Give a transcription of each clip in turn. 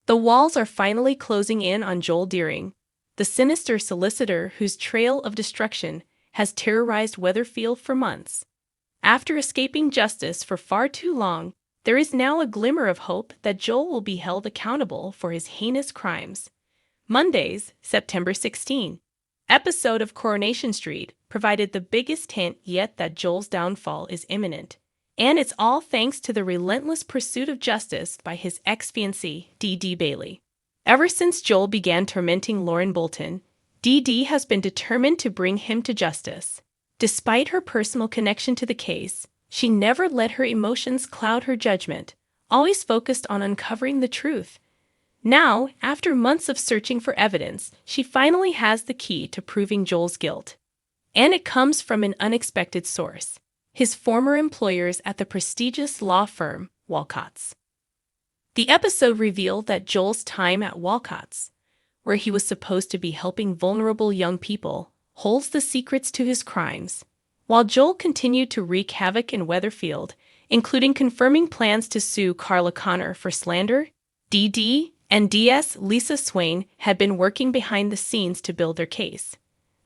The walls are finally closing in on Joel Deering, the sinister solicitor whose trail of destruction has terrorized Weatherfield for months. After escaping justice for far too long, there is now a glimmer of hope that Joel will be held accountable for his heinous crimes. Monday's September 16 episode of Coronation Street provided the biggest hint yet that Joel's downfall is imminent. And it's all thanks to the relentless pursuit of justice by his ex-fiancée, Dee Bailey. Ever since Joel began tormenting Lauren Bolton, Dee has been determined to bring him to justice. Despite her personal connection to the case, she never let her emotions cloud her judgment, always focused on uncovering the truth. Now, after months of searching for evidence, she finally has the key to proving Joel's guilt. And it comes from an unexpected source: his former employers at the prestigious law firm, Walcott's. The episode revealed that Joel's time at Walcott's, where he was supposed to be helping vulnerable young people, holds the secrets to his crimes. While Joel continued to wreak havoc in Weatherfield, including confirming plans to sue Carla Connor for slander, Dee and DS Lisa Swain had been working behind the scenes to build their case.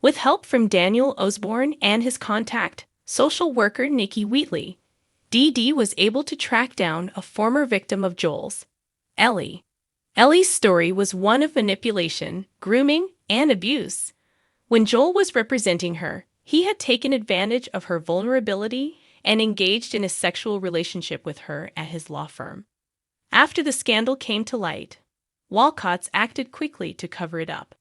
With help from Daniel Osborne and his contact, social worker Nikki Wheatley, Dee was able to track down a former victim of Joel's, Ellie. Ellie's story was one of manipulation, grooming, and abuse. When Joel was representing her, he had taken advantage of her vulnerability and engaged in a sexual relationship with her at his law firm. After the scandal came to light, Walcott's acted quickly to cover it up.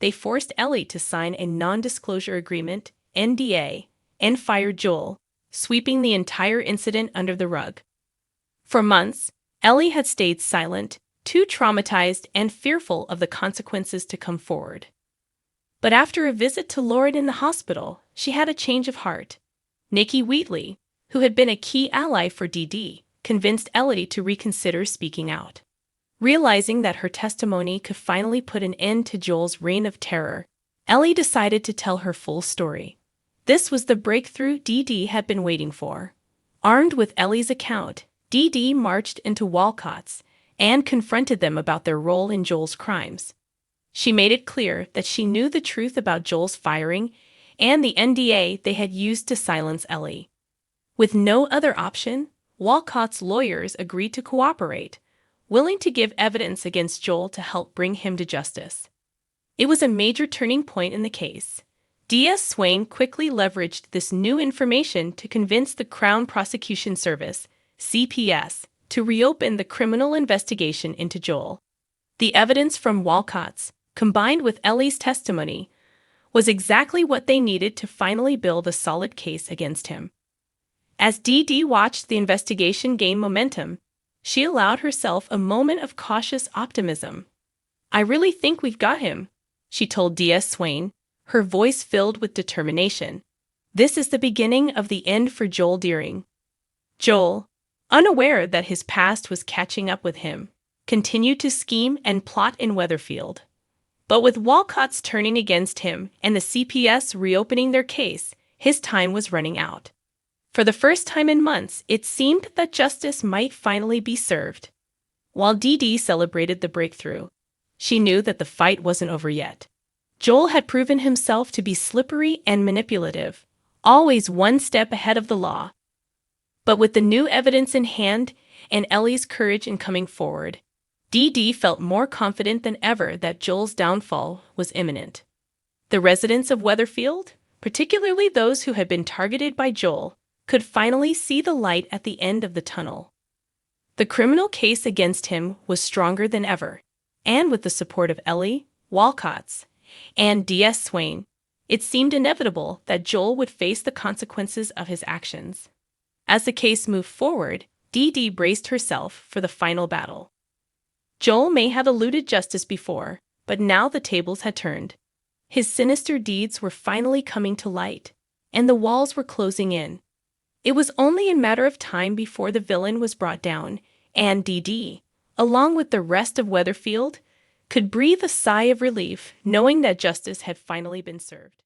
They forced Ellie to sign a non-disclosure agreement, NDA, and fired Joel, sweeping the entire incident under the rug. For months, Ellie had stayed silent, too traumatized and fearful of the consequences to come forward. But after a visit to Lauren in the hospital, she had a change of heart. Nikki Wheatley, who had been a key ally for Dee, convinced Ellie to reconsider speaking out. Realizing that her testimony could finally put an end to Joel's reign of terror, Ellie decided to tell her full story. This was the breakthrough Dee had been waiting for. Armed with Ellie's account, Dee marched into Walcott's and confronted them about their role in Joel's crimes. She made it clear that she knew the truth about Joel's firing and the NDA they had used to silence Ellie. With no other option, Walcott's lawyers agreed to cooperate, willing to give evidence against Joel to help bring him to justice. It was a major turning point in the case. DS Swain quickly leveraged this new information to convince the Crown Prosecution Service, CPS, to reopen the criminal investigation into Joel. The evidence from Walcott's, combined with Ellie's testimony, was exactly what they needed to finally build a solid case against him. As Dee watched the investigation gain momentum, she allowed herself a moment of cautious optimism. "I really think we've got him," she told DS Swain, her voice filled with determination. This is the beginning of the end for Joel Deering. Joel, unaware that his past was catching up with him, continued to scheme and plot in Weatherfield. But with Walcott's turning against him and the CPS reopening their case, his time was running out. For the first time in months, it seemed that justice might finally be served. While Dee celebrated the breakthrough, she knew that the fight wasn't over yet. Joel had proven himself to be slippery and manipulative, always one step ahead of the law. But with the new evidence in hand and Ellie's courage in coming forward, Dee felt more confident than ever that Joel's downfall was imminent. The residents of Weatherfield, particularly those who had been targeted by Joel, could finally see the light at the end of the tunnel. The criminal case against him was stronger than ever, and with the support of Ellie, Walcott's, and DS Swain, it seemed inevitable that Joel would face the consequences of his actions. As the case moved forward, Dee braced herself for the final battle. Joel may have eluded justice before, but now the tables had turned. His sinister deeds were finally coming to light, and the walls were closing in. It was only a matter of time before the villain was brought down, and Dee, along with the rest of Weatherfield, could breathe a sigh of relief knowing that justice had finally been served.